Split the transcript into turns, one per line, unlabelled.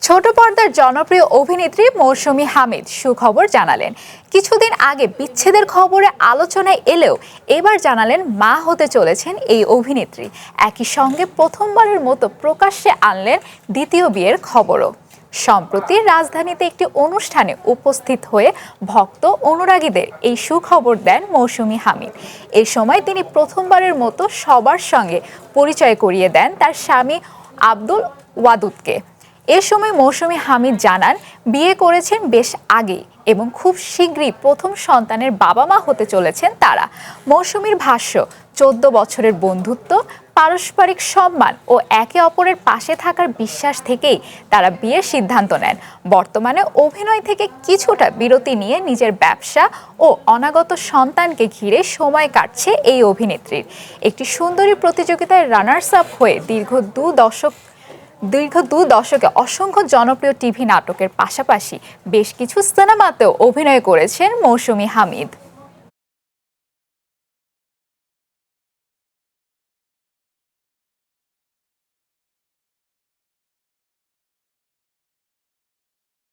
ছোট পর্দার জনপ্রিয় অভিনেত্রী মৌসুমী হামিদ সুখবর জানালেন। কিছুদিন আগে বিচ্ছেদের খবরে আলোচনায় এলেও এবার জানালেন মা হতে চলেছেন এই অভিনেত্রী। একই সঙ্গে প্রথমবারের মতো প্রকাশ্যে আনলেন দ্বিতীয় বিয়ের খবরও। সম্প্রতি রাজধানীতে একটি অনুষ্ঠানে উপস্থিত হয়ে ভক্ত অনুরাগীদের এই সুখবর দেন মৌসুমী হামিদ। এ সময় তিনি প্রথমবারের মতো সবার সঙ্গে পরিচয় করিয়ে দেন তার স্বামী আব্দুল ওয়াদুদকে। এ সময় মৌসুমী হামিদ জানান, বিয়ে করেছেন বেশ আগেই এবং খুব শীঘ্রই প্রথম সন্তানের বাবা মা হতে চলেছেন তারা। মৌসুমীর ভাষ্য, 14 বছরের বন্ধুত্ব, পারস্পরিক সম্মান ও একে অপরের পাশে থাকার বিশ্বাস থেকেই তারা বিয়ের সিদ্ধান্ত নেন। বর্তমানে অভিনয় থেকে কিছুটা বিরতি নিয়ে নিজের ব্যবসা ও অনাগত সন্তানকে ঘিরে সময় কাটছে এই অভিনেত্রীর। একটি সুন্দরী প্রতিযোগিতায় রানার্স আপ হয়ে দীর্ঘ দু দশকে অসংখ্য জনপ্রিয় টিভি নাটকের পাশাপাশি বেশ কিছু সিনেমাতেও অভিনয় করেছেন মৌসুমী হামিদ।